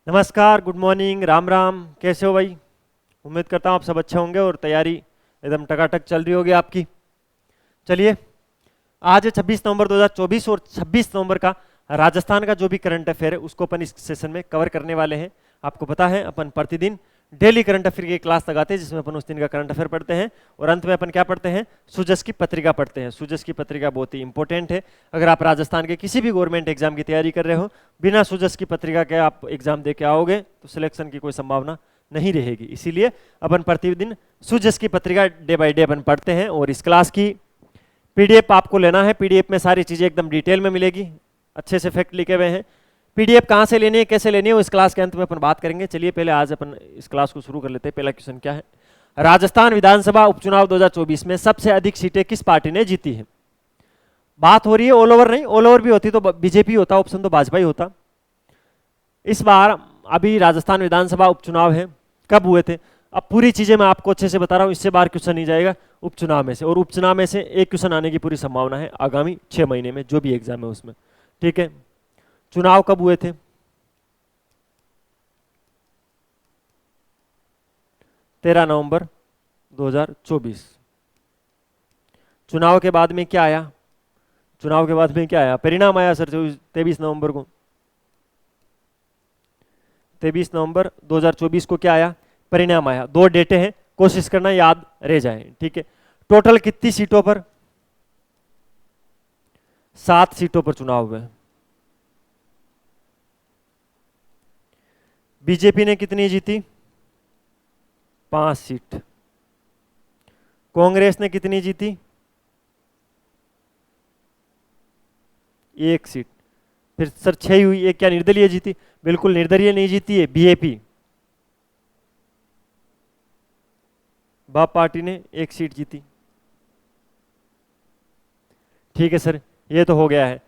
नमस्कार, good morning, Ram Ram. कैसे हो भाई? उम्मीद करता हूँ आप सब अच्छे होंगे और तैयारी एकदम टकाटक चल रही होगी आपकी। चलिए, आज है 26 नवंबर 2024 और 26 नवंबर का राजस्थान का जो भी करंट अफेयर है उसको अपन इस सेशन में कवर करने वाले हैं। आपको पता है अपन प्रतिदिन डेली करंट अफेयर की क्लास लगाते हैं जिसमें अपन उस दिन का करंट अफेयर पढ़ते हैं और अंत में अपन क्या पढ़ते हैं, सुजस की पत्रिका पढ़ते हैं। सुजस की पत्रिका बहुत ही इंपॉर्टेंट है। अगर आप राजस्थान के किसी भी गवर्नमेंट एग्जाम की तैयारी कर रहे हो, बिना सुजस की पत्रिका के आप एग्जाम दे के आओगे तो सिलेक्शन की कोई संभावना नहीं रहेगी। इसीलिए अपन प्रतिदिन सुजस की पत्रिका डे बाय डे अपन पढ़ते हैं और इस क्लास की पीडीएफ आपको लेना है। पीडीएफ में सारी चीजें एकदम डिटेल में मिलेगी, अच्छे से फैक्ट लिखे हुए हैं। पीडीएफ कहाँ से लेनी है, कैसे लेनी है, वो इस क्लास के अंत में अपन बात करेंगे। चलिए पहले आज अपन इस क्लास को शुरू कर लेते हैं। पहला क्वेश्चन क्या है, राजस्थान विधानसभा उपचुनाव 2024 में सबसे अधिक सीटें किस पार्टी ने जीती है? बात हो रही है ऑल ओवर, नहीं ऑल ओवर भी होती तो बीजेपी होता, ऑप्शन तो भाजपा ही होता। इस बार अभी राजस्थान विधानसभा उपचुनाव है, कब हुए थे? अब पूरी चीजें मैं आपको अच्छे से बता रहा हूं, इससे बार क्वेश्चन नहीं जाएगा उपचुनाव में से, और उपचुनाव में से एक क्वेश्चन आने की पूरी संभावना है आगामी 6 महीने में जो भी एग्जाम है उसमें। ठीक है, चुनाव कब हुए थे? 13 नवंबर 2024। चुनाव के बाद में क्या आया? चुनाव के बाद में क्या आया? परिणाम आया सर 23 नवंबर को। 23 नवंबर 2024 को क्या आया? परिणाम आया। दो डेटे हैं, कोशिश करना याद रह जाए। ठीक है, टोटल कितनी सीटों पर? 7 सीटों पर चुनाव हुए। बीजेपी ने कितनी जीती? 5 सीट। कांग्रेस ने कितनी जीती? 1 सीट। फिर सर 6 हुई, एक क्या निर्दलीय जीती? बिल्कुल निर्दलीय नहीं जीती है, बीएपी, बाप पार्टी ने 1 सीट जीती। ठीक है सर, ये तो हो गया है।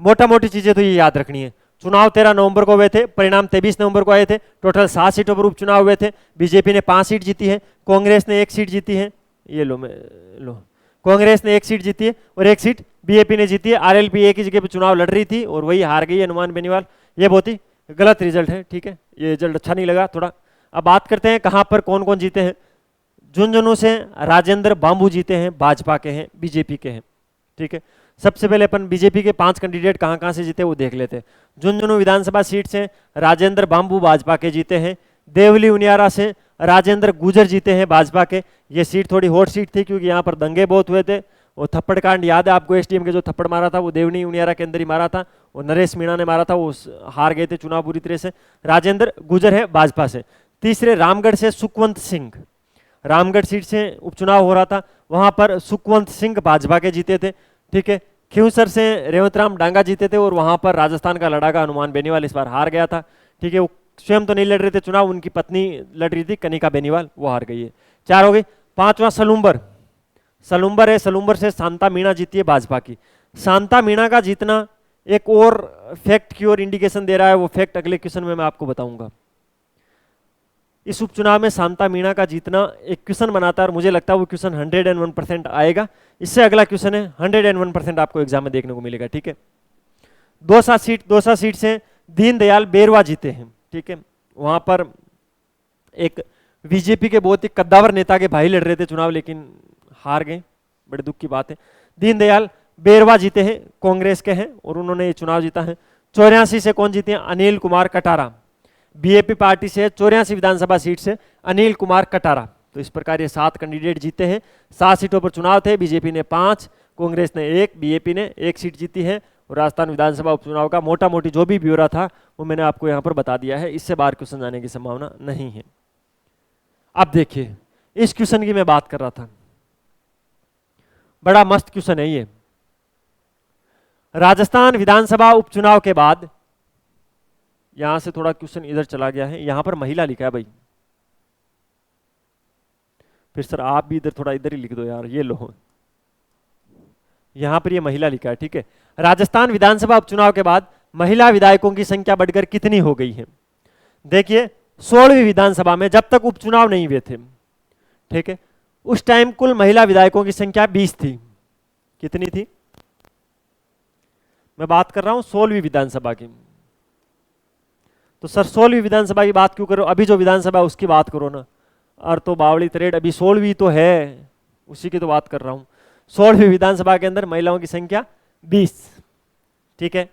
मोटा मोटी चीजें तो ये याद रखनी है। चुनाव 13 नवंबर को हुए थे, परिणाम 23 नवंबर को आए थे। टोटल 7 सीटों पर उपचुनाव हुए थे। बीजेपी ने 5 सीट जीती है, कांग्रेस ने 1 सीट जीती है। ये लो, मैं लो, कांग्रेस ने 1 सीट जीती है और 1 सीट बीएपी ने जीती है। आरएलपी एक ही जगह पर चुनाव लड़ रही थी और वही हार गई, हनुमान बेनीवाल। ये बहुत ही गलत रिजल्ट है। ठीक है, ये रिजल्ट अच्छा नहीं लगा थोड़ा। अब बात करते हैं कहाँ पर कौन कौन जीते हैं। झुंझुनू से राजेंद्र बांबू जीते हैं, भाजपा के हैं, बीजेपी के हैं। ठीक है, सबसे पहले अपन बीजेपी के 5 कैंडिडेट कहां कहां से जीते वो देख लेते हैं। झुंझुनू विधानसभा सीट से राजेंद्र बांबू भाजपा के जीते हैं। देवली उनियारा से राजेंद्र गुजर जीते हैं भाजपा के। ये सीट थोड़ी हॉट सीट थी क्योंकि यहाँ पर दंगे बहुत हुए थे। वो थप्पड़ कांड याद है आपको, एसडीएम के जो थप्पड़ मारा था वो देवनी उनियारा के अंदर ही मारा था, वो नरेश मीणा ने मारा था, वो हार गए थे चुनाव पूरी तरह से। राजेंद्र गुजर है भाजपा से। तीसरे रामगढ़ से सुखवंत सिंह, रामगढ़ सीट से उपचुनाव हो रहा था, वहां पर सुखवंत सिंह भाजपा के जीते थे। ठीक है, खींवसर से रेवत राम डांगा जीते थे और वहां पर राजस्थान का लड़ाका हनुमान बेनीवाल इस बार हार गया था। ठीक है, वो स्वयं तो नहीं लड़ रहे थे चुनाव, उनकी पत्नी लड़ रही थी कनिका बेनीवाल, वो हार गई है। 4 हो गई। 5वां सलूम्बर, सलूम्बर है, सलूम्बर से शांता मीणा जीती है भाजपा की। शांता मीणा का जीतना एक और फैक्ट की ओर इंडिकेशन दे रहा है, वो फैक्ट अगले क्वेश्चन में मैं आपको बताऊंगा। इस उपचुनाव में शांता मीणा का जीतना एक क्वेश्चन बनाता है और मुझे लगता है वो क्वेश्चन 101% आएगा। इससे अगला क्वेश्चन है 101% आपको एग्जाम में देखने को मिलेगा। ठीक है, दौसा सीट से दीनदयाल बेरवा जीते हैं। ठीक है, वहां पर एक बीजेपी के बहुत ही कद्दावर नेता के भाई लड़ रहे थे चुनाव लेकिन हार गए, बड़े दुख की बात है। दीनदयाल बेरवा जीते हैं, कांग्रेस के हैं और उन्होंने ये चुनाव जीता है। 84 से कौन जीते हैं? अनिल कुमार कटारा, बीएपी पार्टी से 84 विधानसभा सीट से अनिल कुमार कटारा। तो इस प्रकार ये 7 कैंडिडेट जीते हैं। 7 सीटों पर चुनाव थे, बीजेपी ने 5, कांग्रेस ने 1, बीएपी ने 1 सीट जीती है। और राजस्थान विधानसभा उपचुनाव का मोटा मोटी जो भी ब्यौरा था वो मैंने आपको यहाँ पर बता दिया है, इससे बाहर क्वेश्चन आने की संभावना नहीं है। अब देखिए, इस क्वेश्चन की मैं बात कर रहा था, बड़ा मस्त क्वेश्चन है ये। राजस्थान विधानसभा उपचुनाव के बाद, यहां से थोड़ा क्वेश्चन इधर चला गया है, यहां पर महिला लिखा है भाई, फिर सर आप भी इधर थोड़ा इधर ही लिख दो यार, ये लो, यहां पर ये महिला लिखा है। ठीक है, राजस्थान विधानसभा उपचुनाव के बाद महिला विधायकों की संख्या बढ़कर कितनी हो गई है? देखिए, 16वीं विधानसभा में जब तक उपचुनाव नहीं हुए थे, ठीक है, उस टाइम कुल महिला विधायकों की संख्या 20 थी। कितनी थी? मैं बात कर रहा हूं 16वीं विधानसभा की। तो सर 16वीं विधानसभा की बात क्यों करो, अभी जो विधानसभा है उसकी बात करो ना। और तो बावली तरेड़ अभी 16वीं तो है, उसी की तो बात कर रहा हूँ। 16वीं विधानसभा के अंदर महिलाओं की संख्या 20, ठीक है।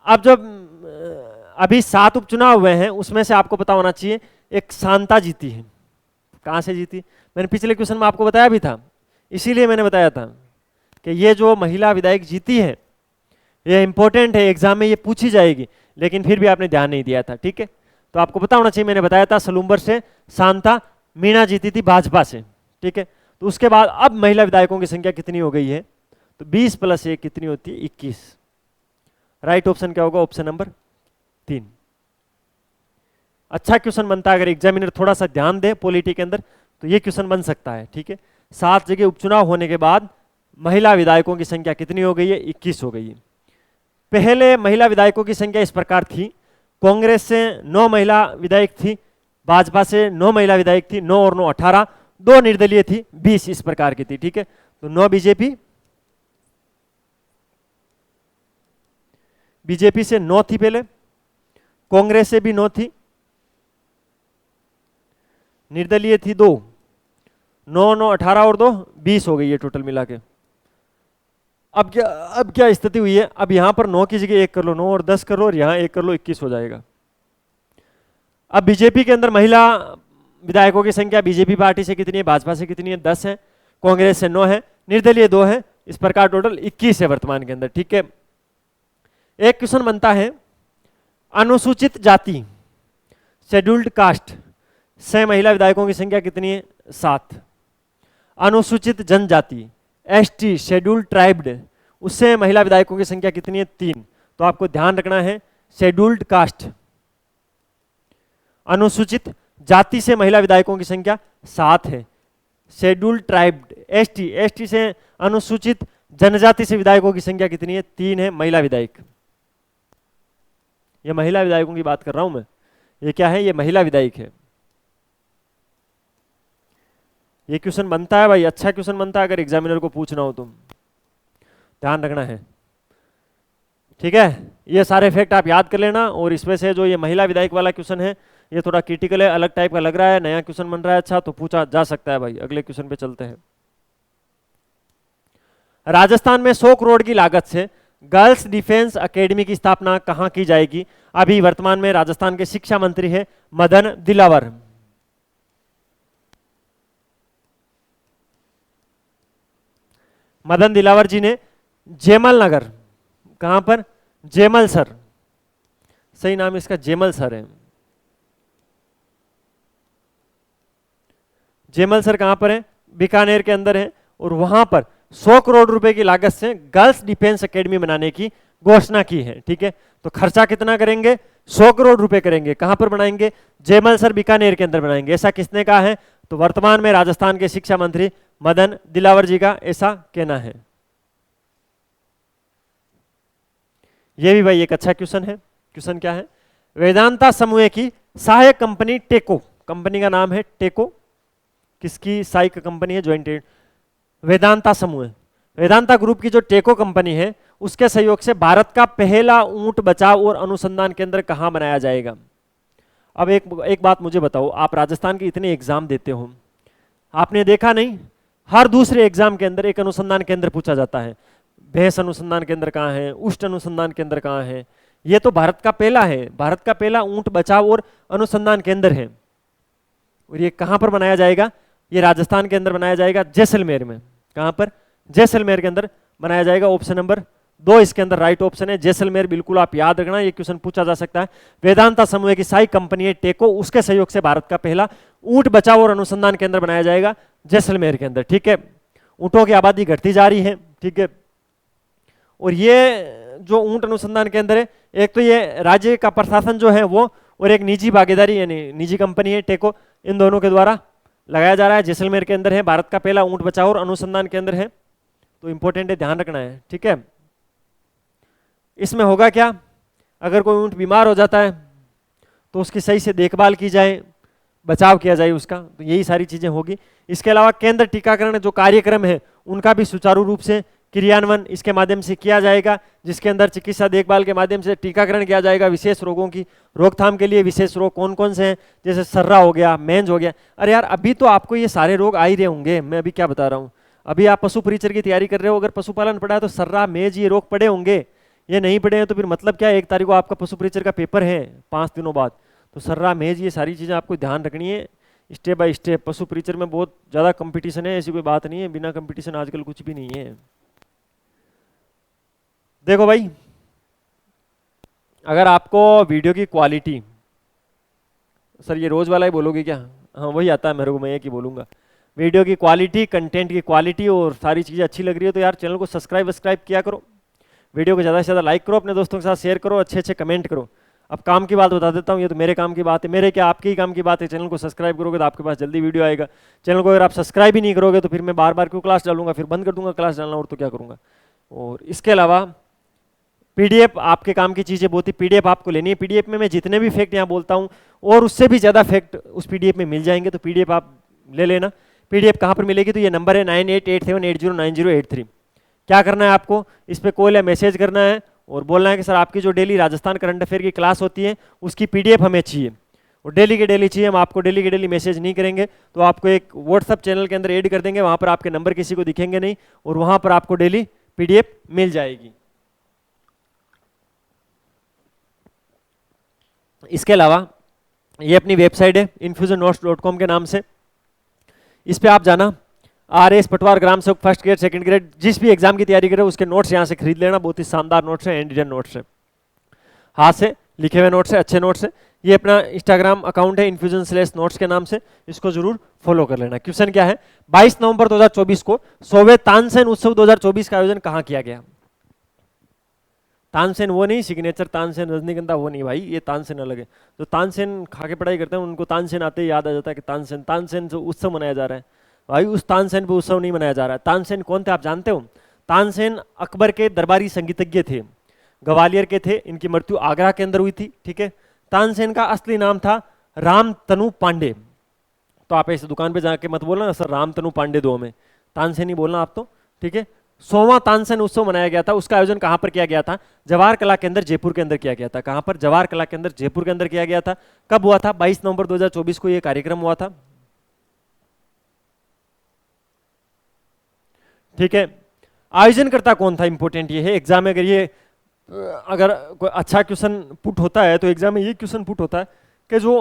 अब जब अभी 7 उपचुनाव हुए हैं, उसमें से आपको पता होना चाहिए एक शांता जीती है। कहाँ से जीती, मैंने पिछले क्वेश्चन में आपको बताया भी था, इसीलिए मैंने बताया था कि ये जो महिला विधायक जीती है ये इंपॉर्टेंट है, एग्जाम में ये पूछी जाएगी, लेकिन फिर भी आपने ध्यान नहीं दिया था, ठीक है। तो आपको पता होना चाहिए, मैंने बताया था सलूम्बर से शांता मीणा जीती थी भाजपा से, ठीक है। तो उसके बाद अब महिला विधायकों की संख्या कितनी हो गई है, तो 20 + 1 कितनी होती है, 21। राइट ऑप्शन क्या होगा, ऑप्शन नंबर 3। अच्छा क्वेश्चन बनता है, अगर एग्जामिनर थोड़ा सा ध्यान दे पॉलिटी के अंदर तो ये क्वेश्चन बन सकता है, ठीक है। 7 जगह उपचुनाव होने के बाद महिला विधायकों की संख्या कितनी हो गई है, 21 हो गई है। पहले महिला विधायकों की संख्या इस प्रकार थी, कांग्रेस से 9 महिला विधायक थी, भाजपा से 9 महिला विधायक थी, 9 और 9 18, 2 निर्दलीय थी, 20 इस प्रकार की थी, ठीक है। तो 9 बीजेपी से 9 थी पहले, कांग्रेस से भी 9 थी, निर्दलीय थी 2, 9 9 18 और 2 20 हो गई है टोटल मिला के। अब क्या स्थिति हुई है, अब यहां पर 9 की जगह 1 कर लो, 9 और 10 कर लो, और यहां 1 कर लो, 21 हो जाएगा। अब बीजेपी के अंदर महिला विधायकों की संख्या बीजेपी पार्टी से कितनी है, भाजपा से कितनी है, 10 है, कांग्रेस से 9 है, निर्दलीय 2 है, इस प्रकार टोटल 21 है वर्तमान के अंदर, ठीक है। एक क्वेश्चन बनता है, अनुसूचित जाति शेड्यूल्ड कास्ट से महिला विधायकों की संख्या कितनी है, 7। अनुसूचित जनजाति एसटी शेड्यूल्ड ट्राइब्ड, उससे महिला विधायकों की संख्या कितनी है, 3। तो आपको ध्यान रखना है, शेड्यूल्ड कास्ट अनुसूचित जाति से महिला विधायकों की संख्या 7 है, शेड्यूल्ड ट्राइब्ड एसटी से अनुसूचित जनजाति से विधायकों की संख्या कितनी है, 3 है महिला विधायक। ये महिला विधायकों की बात कर रहा हूं मैं, ये क्या है, ये महिला विधायक है। ये क्वेश्चन बनता है भाई, अच्छा क्वेश्चन बनता है, अगर एग्जामिनर को पूछना हो तो ध्यान रखना है, ठीक है। ये सारे फैक्ट आप याद कर लेना। और इसमें से जो ये महिला विधायक वाला क्वेश्चन है ये थोड़ा क्रिटिकल है, अलग टाइप का लग रहा है, नया क्वेश्चन बन रहा है, अच्छा तो पूछा जा सकता है भाई। अगले क्वेश्चन पे चलते हैं। राजस्थान में 100 करोड़ की लागत से गर्ल्स डिफेंस एकेडमी की स्थापना कहां की जाएगी। अभी वर्तमान में राजस्थान के शिक्षा मंत्री है मदन दिलावर। मदन दिलावर जी ने जेमल नगर, कहां पर, जेमल सर, सही नाम इसका जेमल सर है। जेमल सर कहां पर है, बीकानेर के अंदर है, और वहां पर 100 करोड़ रुपए की लागत से गर्ल्स डिफेंस एकेडमी बनाने की घोषणा की है, ठीक है। तो खर्चा कितना करेंगे, 100 करोड़ रुपए करेंगे। कहां पर बनाएंगे, जेमल सर बीकानेर के अंदर बनाएंगे। ऐसा किसने कहा है, तो वर्तमान में राजस्थान के शिक्षा मंत्री मदन दिलावर जी का ऐसा कहना है। यह भी भाई एक अच्छा क्वेश्चन है। क्वेश्चन क्या है, वेदांता समूह की सहायक कंपनी टेको, कंपनी का नाम है टेको, किसकी सहायक कंपनी है, ज्वाइंट वेदांता समूह। वेदांता ग्रुप की जो टेको कंपनी है उसके सहयोग से भारत का पहला ऊंट बचाव और अनुसंधान केंद्र कहां बनाया जाएगा। अब एक बात मुझे बताओ, आप राजस्थान के इतने एग्जाम देते हो, आपने देखा नहीं हर दूसरे एग्जाम के अंदर एक अनुसंधान केंद्र पूछा जाता है, भैंस अनुसंधान केंद्र कहाँ है, उष्ट अनुसंधान केंद्र कहाँ है। ये तो भारत का पहला है, भारत का पहला ऊंट बचाव और अनुसंधान केंद्र है। और ये कहां पर बनाया जाएगा, ये राजस्थान के अंदर बनाया जाएगा, जैसलमेर में। कहां पर, जैसलमेर के अंदर बनाया जाएगा। ऑप्शन नंबर 2 इसके अंदर राइट ऑप्शन है, जैसलमेर। बिल्कुल आप याद रखना, ये क्वेश्चन पूछा जा सकता है। वेदांता समूह की सहायक कंपनी है टेको, उसके सहयोग से भारत का पहला ऊंट बचाव और अनुसंधान केंद्र बनाया जाएगा जैसलमेर के अंदर, ठीक है। ऊंटों की आबादी घटती जा रही है, ठीक है। और ये जो ऊंट अनुसंधान केंद्र है, एक तो ये राज्य का प्रशासन जो है वो, और एक निजी भागीदारी यानी निजी कंपनी है टेको, इन दोनों के द्वारा लगाया जा रहा है। जैसलमेर के अंदर है, भारत का पहला ऊंट बचाव और अनुसंधान केंद्र है, तो इंपॉर्टेंट है, ध्यान रखना है, ठीक है। इसमें होगा क्या, अगर कोई ऊंट बीमार हो जाता है तो उसकी सही से देखभाल की जाए, बचाव किया जाए उसका, तो यही सारी चीजें होगी। इसके अलावा केंद्र टीकाकरण जो कार्यक्रम है उनका भी सुचारू रूप से क्रियान्वयन इसके माध्यम से किया जाएगा, जिसके अंदर चिकित्सा देखभाल के माध्यम से टीकाकरण किया जाएगा, विशेष रोगों की रोकथाम के लिए विशेष रोग कौन कौन से हैं, जैसे सर्रा हो गया, मेंज हो गया। अरे यार अभी तो आपको ये सारे रोग आ ही रहे होंगे, मैं अभी क्या बता रहा हूँ। अभी आप पशु परिचर की तैयारी कर रहे हो, अगर पशुपालन पढ़ा है तो सर्रा मेज ये रोग पड़े होंगे। ये नहीं पड़े हैं तो फिर मतलब क्या है, 1 तारीख को आपका पशु परिचर का पेपर है 5 दिनों बाद, तो सर्रा मेज ये सारी चीज़ें आपको ध्यान रखनी है स्टेप बाय स्टेप। पशु परिचर में बहुत ज़्यादा कंपटीशन है, ऐसी कोई बात नहीं है, बिना कंपटीशन आजकल कुछ भी नहीं है। देखो भाई, अगर आपको वीडियो की क्वालिटी, सर ये रोज वाला ही बोलोगे क्या? हाँ वही आता है मेरे को, मैं एक ही बोलूँगा। वीडियो की क्वालिटी, कंटेंट की क्वालिटी और सारी चीज़ें अच्छी लग रही है तो यार चैनल को सब्सक्राइब किया करो, वीडियो को ज़्यादा से ज़्यादा लाइक करो, अपने दोस्तों के साथ शेयर करो, अच्छे अच्छे कमेंट करो। अब काम की बात बता देता हूँ, ये तो मेरे काम की बात है, मेरे क्या आपके ही काम की बात है। चैनल को सब्सक्राइब करोगे तो आपके पास जल्दी वीडियो आएगा। चैनल को अगर आप सब्सक्राइब ही नहीं करोगे तो फिर मैं बार बार क्यों क्लास डालूंगा, फिर बंद कर दूंगा क्लास डालना, और तो क्या करूँगा। और इसके अलावा पीडीएफ आपके काम की चीज़ है बहुत ही, पीडीएफ आपको लेनी है। पीडीएफ में मैं जितने भी फैक्ट यहाँ बोलता हूँ और उससे भी ज़्यादा फैक्ट उस पीडीएफ में मिल जाएंगे, तो पीडीएफ आप ले लेना। पीडीएफ कहाँ पर मिलेगी, तो ये नंबर है 9887809083। क्या करना है आपको, इस पर कॉल या मैसेज करना है और बोलना है कि सर आपकी जो डेली राजस्थान करंट अफेयर की क्लास होती है उसकी पीडीएफ हमें चाहिए, और डेली के डेली चाहिए। हम आपको डेली के डेली मैसेज नहीं करेंगे, तो आपको एक व्हाट्सअप चैनल के अंदर ऐड कर देंगे, वहाँ पर आपके नंबर किसी को दिखेंगे नहीं और वहाँ पर आपको डेली पीडीएफ मिल जाएगी। इसके अलावा ये अपनी वेबसाइट है infusionnotes.com के नाम से, इस पे आप जाना। RS पटवार ग्राम सेवक फर्स्ट ग्रेड सेकंड ग्रेड जिस भी एग्जाम की तैयारी करे उसके नोट्स यहाँ से खरीद लेना, बहुत ही शानदार नोट्स है, इंडियन नोट्स है, हाथ से लिखे हुए नोट्स है, अच्छे नोट्स है। ये अपना इंस्टाग्राम अकाउंट है infusion/notes के नाम से, इसको जरूर फॉलो कर लेना। क्वेश्चन क्या है, 22 नवंबर 2024 को 100वें तानसेन उत्सव 2024 का आयोजन कहाँ किया गया? तानसेन वो नहीं, सिग्नेचर तानसेन रजनीगंधा वो नहीं भाई, ये तानसेन अलग है। जो तानसेन खा के पढ़ाई करते हैं उनको तानसेन आते ही याद आ जाता है कि तानसेन जो उत्सव मनाया जा रहा है, भाई उस तानसेन पे उत्सव नहीं मनाया जा रहा है। तानसेन कौन थे आप जानते हो? तानसेन अकबर के दरबारी संगीतज्ञ थे, ग्वालियर के थे, इनकी मृत्यु आगरा के अंदर हुई थी, ठीक है। तानसेन का असली नाम था रामतनु पांडे। तो आप ऐसे दुकान पे जाके मत बोलना सर रामतनु पांडे दो हमें, तानसेन ही बोलना आप तो, ठीक है। 100वां तानसेन उत्सव मनाया गया था, उसका आयोजन कहां पर किया गया था? जवाहर कला केंद्र जयपुर के अंदर किया गया था। कहां पर? जवाहर कला केंद्र जयपुर के अंदर किया गया था। कब हुआ था? 22 नवंबर 2024 को यह कार्यक्रम हुआ था, ठीक है। आयोजनकर्ता कौन था, इंपॉर्टेंट ये है एग्जाम में। अगर कोई अच्छा क्वेश्चन पुट होता है तो एग्जाम में ये क्वेश्चन पुट होता है कि जो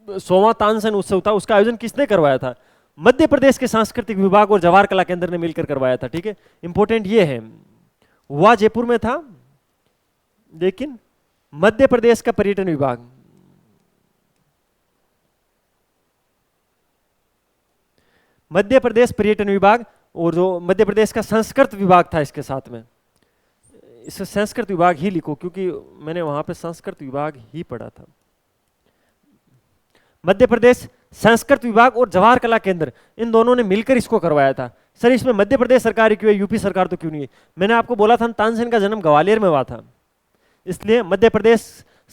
100वां तानसेन उत्सव था उसका आयोजन किसने करवाया था? मध्य प्रदेश के सांस्कृतिक विभाग और जवाहर कला केंद्र ने मिलकर करवाया था, ठीक है। इंपॉर्टेंट ये है, हुआ जयपुर में था लेकिन मध्य प्रदेश का पर्यटन विभाग, मध्य प्रदेश पर्यटन विभाग और जो मध्य प्रदेश का संस्कृत विभाग था इसके साथ में, इसे संस्कृत विभाग ही लिखो क्योंकि मैंने वहां पे संस्कृत विभाग ही पढ़ा था। मध्य प्रदेश संस्कृत विभाग और जवाहर कला केंद्र इन दोनों ने मिलकर इसको करवाया था। सर इसमें मध्य प्रदेश सरकार ही क्यों है, यूपी सरकार तो क्यों नहीं है? मैंने आपको बोला था तानसेन का जन्म ग्वालियर में हुआ था, इसलिए मध्य प्रदेश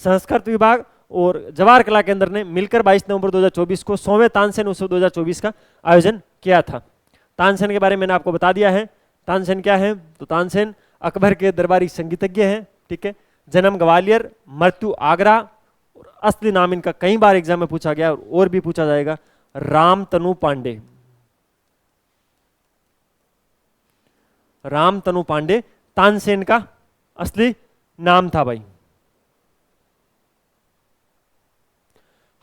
संस्कृत विभाग और जवाहर कला केंद्र ने मिलकर 22 नवंबर 2024 को 100वें तानसेन उत्सव 2024 का आयोजन किया था। तानसेन के बारे में मैंने आपको बता दिया है। तानसेन क्या है? तो तानसेन अकबर के दरबारी संगीतज्ञ हैं, ठीक है। जन्म ग्वालियर, मृत्यु आगरा, और असली नाम इनका कई बार एग्जाम में पूछा गया और भी पूछा जाएगा, रामतनु पांडे। रामतनु पांडे तानसेन का असली नाम था भाई।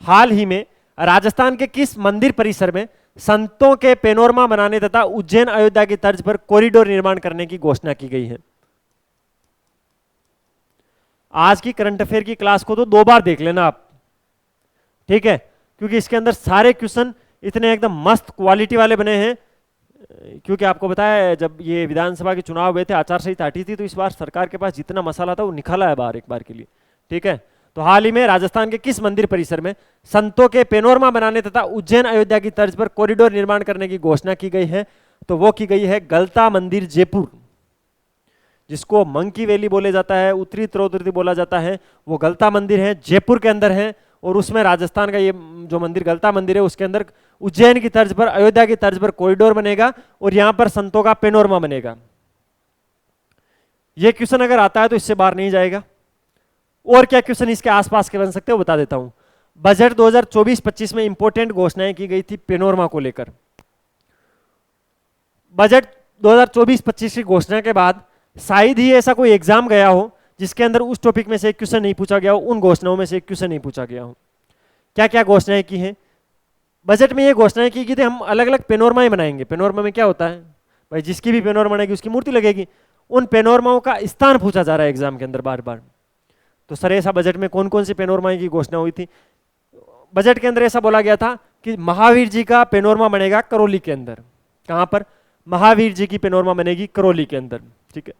हाल ही में राजस्थान के किस मंदिर परिसर में संतों के पेनोरमा बनाने तथा उज्जैन अयोध्या की तर्ज पर कॉरिडोर निर्माण करने की घोषणा की गई है? आज की करंट अफेयर की क्लास को तो 2 बार देख लेना आप, ठीक है, क्योंकि इसके अंदर सारे क्वेश्चन इतने एकदम मस्त क्वालिटी वाले बने हैं। क्योंकि आपको बताया जब ये विधानसभा के चुनाव हुए थे, आचार संहिता हटी थी, तो इस बार सरकार के पास जितना मसाला था वो निकाला है बाहर एक बार के लिए, ठीक है। तो हाल ही में राजस्थान के किस मंदिर परिसर में संतों के पेनोरमा बनाने तथा उज्जैन अयोध्या की तर्ज पर कॉरिडोर निर्माण करने की घोषणा की गई है? तो वो की गई है गलता मंदिर जयपुर, जिसको मंकी वैली बोले जाता है, उत्तरी त्रौदर्ती बोला जाता है। वो गलता मंदिर है, जयपुर के अंदर है, और उसमें राजस्थान का ये जो मंदिर गलता मंदिर है उसके अंदर उज्जैन की तर्ज पर, अयोध्या की तर्ज पर कॉरिडोर बनेगा और यहाँ पर संतों का पेनोरमा बनेगा। ये क्वेश्चन अगर आता है तो इससे बाहर नहीं जाएगा। और क्या क्वेश्चन इसके आसपास के बन सकते हो बता देता हूं। बजट 2024-25 में इंपॉर्टेंट घोषणाएं की गई थी पेनोरमा को लेकर। बजट 2024-25 की घोषणा के बाद शायद ही ऐसा कोई एग्जाम गया हो जिसके अंदर उस टॉपिक में से एक क्वेश्चन नहीं पूछा गया हो, उन घोषणाओं में से एक क्वेश्चन नहीं पूछा गया हो। क्या क्या घोषणाएं की हैं बजट में? ये घोषणाएं की थी हम अलग अलग पेनोरमाएं बनाएंगे। पेनोरमा में क्या होता है भाई, जिसकी भी पेनोरमा बनेगी उसकी मूर्ति लगेगी। उन पेनोरमाओं का स्थान पूछा जा रहा है एग्जाम के अंदर बार बार। तो सर ऐसा बजट में कौन कौन सी पेनोरमाएं की घोषणा हुई थी? बजट के अंदर ऐसा बोला गया था कि महावीर जी का पेनोरमा बनेगा करौली के अंदर। कहां पर? महावीर जी की पेनोरमा बनेगी करौली के अंदर, ठीक है।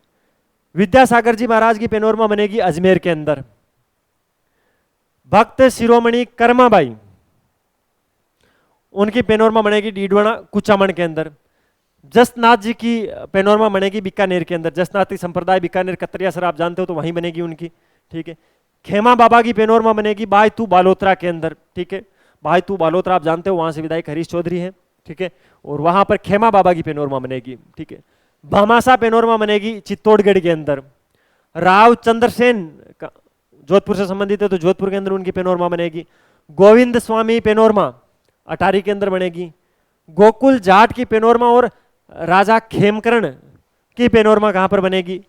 विद्यासागर जी महाराज की पेनोरमा बनेगी अजमेर के अंदर। भक्त शिरोमणि कर्माबाई उनकी पेनोरमा बनेगी डीडवाना कुचामन के अंदर। जसनाथ जी की पेनोरमा बनेगी बीकानेर के अंदर। जसनाथी संप्रदाय बीकानेर कतरिया सर आप जानते हो, तो वहीं बनेगी उनकी, ठीक है। खेमा बाबा की पेनोरमा बनेगी बायतू बालोतरा के अंदर, ठीक है। बायतू बालोतरा आप जानते हो, वहां से विधायक हरीश चौधरी हैं, ठीक है। और वहां पर खेमा बाबा की पेनोरमा बनेगी, ठीक है। भामासा पेनोरमा बनेगी चित्तौड़गढ़ के अंदर। राव चंद्रसेन जोधपुर से संबंधित है तो जोधपुर के अंदर उनकी पेनोरमा बनेगी। गोविंद स्वामी पेनोरमा अटारी के अंदर बनेगी। गोकुल जाट की पेनोरमा और राजा खेमकरण की पेनोरमा कहां पर बनेगी?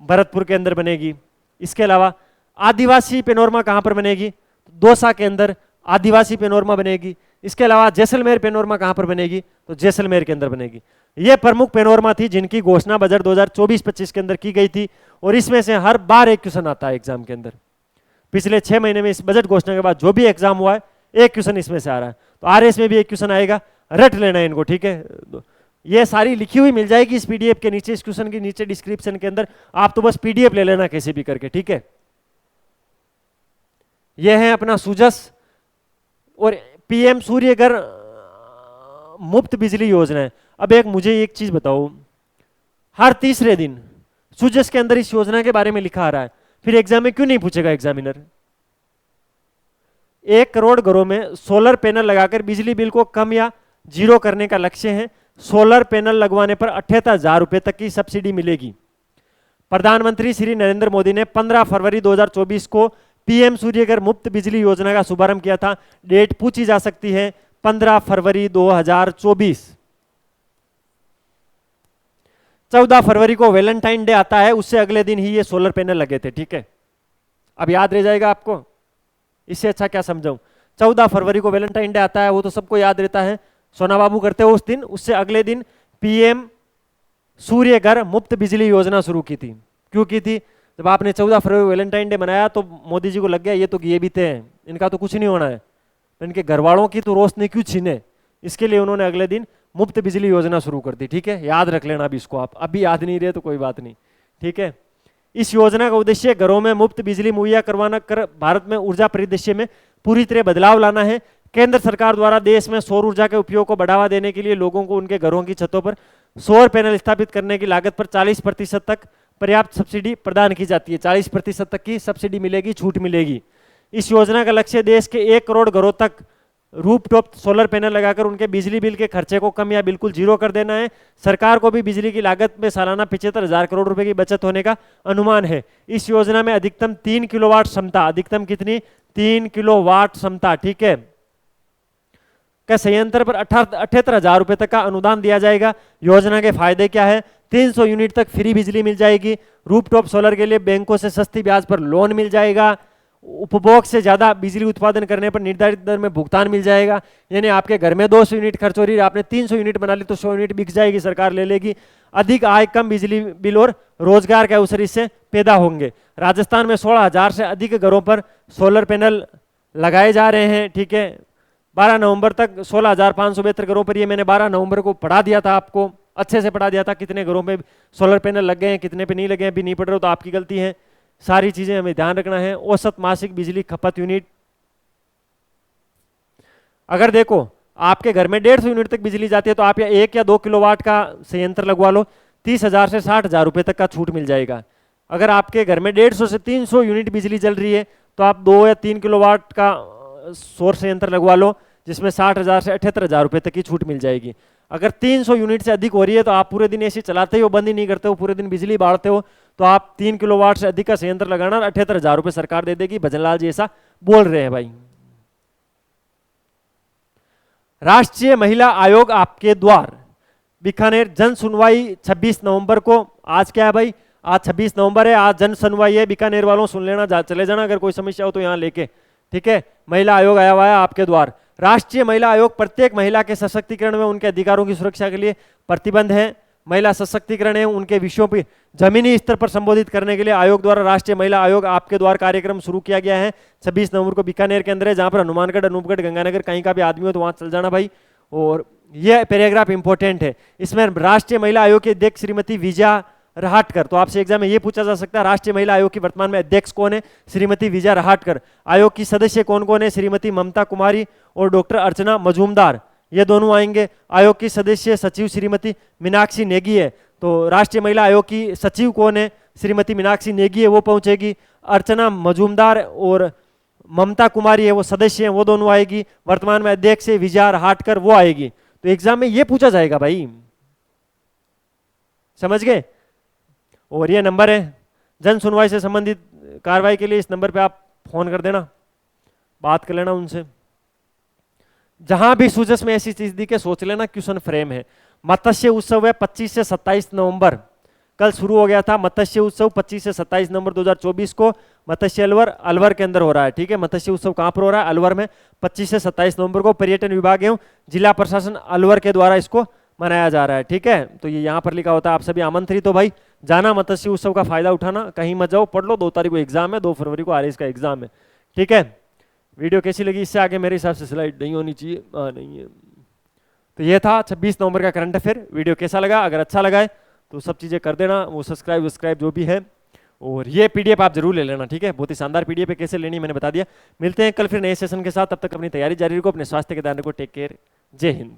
भरतपुर के अंदर बनेगी। इसके अलावा आदिवासी पेनोरमा कहां पर बनेगी? दौसा के अंदर आदिवासी पेनोरमा बनेगी। इसके अलावा जैसलमेर पेनोरमा कहां पर बनेगी? तो जैसलमेर के अंदर बनेगी। ये प्रमुख पेनोरमा थी जिनकी घोषणा बजट 2024-25 के अंदर की गई थी। और इसमें से हर बार एक क्वेश्चन आता है एग्जाम के अंदर। पिछले 6 महीने में इस बजट घोषणा के बाद जो भी एग्जाम हुआ है एक क्वेश्चन इसमें से आ रहा है। तो आरएस में भी एक क्वेश्चन आएगा, रट लेना है इनको, ठीक है। ये सारी लिखी हुई मिल जाएगी इस पीडीएफ के नीचे, इस क्वेश्चन के नीचे डिस्क्रिप्शन के अंदर। आप तो बस पीडीएफ ले लेना कैसे भी करके, ठीक है। यह है अपना सुजस और पीएम सूर्यघर मुफ्त बिजली योजना है। अब एक मुझे एक चीज बताओ, हर तीसरे दिन सुजस के अंदर इस योजना के बारे में लिखा आ रहा है, फिर एग्जाम में क्यों नहीं पूछेगा एग्जामिनर? 1 करोड़ घरों में सोलर पैनल लगाकर बिजली बिल को कम या जीरो करने का लक्ष्य है। सोलर पैनल लगवाने पर 78,000 रुपए तक की सब्सिडी मिलेगी। प्रधानमंत्री श्री नरेंद्र मोदी ने 15 फरवरी 2024 को पीएम सूर्यघर मुफ्त बिजली योजना का शुभारंभ किया था। डेट पूछी जा सकती है 15 फरवरी 2024। 14 फरवरी को वैलेंटाइन डे आता है, उससे अगले दिन ही ये सोलर पैनल लगे थे, ठीक है। अब याद रह जाएगा आपको, इससे अच्छा क्या समझाऊं। 14 फरवरी को वैलेंटाइन डे आता है, वो तो सबको याद रहता है, सोना बाबू करते हो उस दिन। उससे अगले दिन पीएम सूर्यघर मुफ्त बिजली योजना शुरू की थी। क्यों की थी? जब आपने 14 फरवरी वैलेंटाइन डे मनाया तो मोदी जी को लग गया ये तो ये बीते हैं, इनका तो कुछ नहीं होना है, तो इनके घर वालों की तो रोशनी क्यों छीने। इसके लिए उन्होंने अगले दिन मुफ्त बिजली योजना शुरू कर दी, ठीक है। याद रख लेना अभी इसको, आप अभी याद नहीं रहे तो कोई बात नहीं, ठीक है। इस योजना का उद्देश्य घरों में मुफ्त बिजली मुहैया करवाना कर भारत में ऊर्जा परिदृश्य में पूरी तरह बदलाव लाना है। केंद्र सरकार द्वारा देश में सौर ऊर्जा के उपयोग को बढ़ावा देने के लिए लोगों को उनके घरों की छतों पर सौर पैनल स्थापित करने की लागत पर 40% तक पर्याप्त सब्सिडी प्रदान की जाती है। 40% तक की सब्सिडी मिलेगी, छूट मिलेगी। इस योजना का लक्ष्य देश के 1 करोड़ घरों तक रूफटॉप सोलर पैनल लगाकर उनके बिजली बिल के खर्चे को कम या बिल्कुल जीरो कर देना है। सरकार को भी बिजली की लागत में सालाना 75,000 करोड़ रुपए की बचत होने का अनुमान है। इस योजना में अधिकतम 3 किलोवाट क्षमता, अधिकतम कितनी? 3 किलोवाट क्षमता, ठीक है, का संयंत्र पर 78,000 रुपए तक का अनुदान दिया जाएगा। योजना के फायदे क्या है? 300 यूनिट तक फ्री बिजली मिल जाएगी। रूफटॉप सोलर के लिए बैंकों से सस्ती ब्याज पर लोन मिल जाएगा। उपभोग से ज्यादा बिजली उत्पादन करने पर निर्धारित दर में भुगतान मिल जाएगा। यानी आपके घर में 200 यूनिट खर्च हो रही है, आपने 300 यूनिट बना ली तो 100 यूनिट बिक जाएगी, सरकार ले लेगी। अधिक आय, कम बिजली बिल और रोजगार के अवसर इससे पैदा होंगे। राजस्थान में 16,000 से अधिक घरों पर सोलर पैनल लगाए जा रहे हैं, ठीक है। 12 नवंबर तक 16,572 घरों पर, ये मैंने 12 नवंबर को पढ़ा दिया था, आपको अच्छे से पढ़ा दिया था कितने घरों पे सोलर पैनल लग गए हैं, कितने पे नहीं लगे हैं। अभी नहीं पढ़ रहे हो तो आपकी गलती है, सारी चीजें हमें ध्यान रखना है। औसत मासिक बिजली खपत यूनिट, अगर देखो आपके घर में 150 यूनिट तक बिजली जाती है तो आप या 1 या 2 किलोवाट का संयंत्र लगवा लो, 30,000 से 60,000 रुपए तक का छूट मिल जाएगा। अगर आपके घर में 150 से 300 यूनिट बिजली जल रही है तो आप 2 या 3 किलोवाट का सौर संयंत्र लगवा लो, जिसमें 60,000 से 78,000 रुपए तक की छूट मिल जाएगी। अगर 300 यूनिट से अधिक हो रही है तो आप पूरे दिन एसी चलाते हो, बंद ही नहीं करते हो, पूरे दिन बिजली बाढ़ते हो, तो आप 3 किलोवाट से अधिक का संयंत्र लगाना और 78,000 रुपये सरकार दे देगी। भजनलाल जी ऐसा बोल रहे हैं भाई। राष्ट्रीय महिला आयोग आपके द्वार, बीकानेर, जन सुनवाई 26 नवंबर को। आज क्या है भाई, आज 26 नवंबर है, आज जन सुनवाई है। बीकानेर वालों सुन लेना, चले जाना, अगर कोई समस्या हो तो यहाँ लेके, ठीक है। महिला आयोग आया हुआ है आपके द्वार। राष्ट्रीय महिला आयोग प्रत्येक महिला के सशक्तिकरण में उनके अधिकारों की सुरक्षा के लिए प्रतिबद्ध है। महिला सशक्तिकरण है उनके विषयों पर जमीनी स्तर पर संबोधित करने के लिए आयोग द्वारा राष्ट्रीय महिला आयोग आपके द्वार कार्यक्रम शुरू किया गया है। 26 नवंबर को बीकानेर के अंदर है, जहां पर हनुमानगढ़, अनूपगढ़, गंगानगर कहीं का भी आदमी हो तो वहां चल जाना भाई। और यह पैराग्राफ इंपॉर्टेंट है, इसमें राष्ट्रीय महिला आयोग के अध्यक्ष श्रीमती विजया रहाटकर। तो आपसे एग्जाम में ये पूछा जा सकता है राष्ट्रीय महिला आयोग की वर्तमान में अध्यक्ष कौन है, श्रीमती विजया रहाटकर। आयोग की सदस्य कौन कौन है, श्रीमती ममता कुमारी और डॉक्टर अर्चना मजूमदार, ये दोनों आएंगे। आयोग की सदस्य सचिव श्रीमती मीनाक्षी नेगी है। तो राष्ट्रीय महिला आयोग की सचिव कौन है, श्रीमती मीनाक्षी नेगी है, वो पहुंचेगी। अर्चना मजूमदार और ममता कुमारी है वो सदस्य हैं, वो दोनों आएगी। वर्तमान में अध्यक्ष है विजया रहाटकर, वो आएगी। तो एग्जाम में ये पूछा जाएगा भाई, समझ गए। और ये नंबर है जन सुनवाई से संबंधित कार्रवाई के लिए, इस नंबर पे आप फोन कर देना, बात कर लेना उनसे। जहां भी सूजस में ऐसी चीज दिखे सोच लेना क्वेश्चन फ्रेम है। मत्स्य उत्सव है 25 से 27 नवंबर, कल शुरू हो गया था मत्स्य उत्सव। 25 से 27 नवंबर 2024 को मत्स्य अलवर के अंदर हो रहा है, ठीक है। मत्स्य उत्सव कहां पर हो रहा है, अलवर में। 25 से 27 नवंबर को पर्यटन विभाग एवं जिला प्रशासन अलवर के द्वारा इसको मनाया जा रहा है, ठीक है। तो ये यहाँ पर लिखा होता है, आप सभी आमंत्रित हो भाई, जाना, मत्स्य उत्सव का फायदा उठाना, कहीं मत जाओ, पढ़ लो। 2 तारीख को एग्जाम है, 2 फरवरी को आरएस का एग्जाम है, ठीक है। वीडियो कैसी लगी, इससे आगे मेरे हिसाब से स्लाइड नहीं होनी चाहिए, नहीं है। तो ये था 26 नवंबर का करंट अफेयर। वीडियो कैसा लगा, अगर अच्छा लगा है तो सब चीज़ें कर देना, वो सब्सक्राइब जो भी है। और ये पीडीएफ आप जरूर ले लेना, ठीक है। बहुत ही शानदार पीडीएफ है, कैसे लेनी मैंने बता दिया। मिलते हैं कल फिर नए सेशन के साथ, तब तक अपनी तैयारी जारी रखो, अपने स्वास्थ्य के ध्यान रखो। टेक केयर, जय हिंद।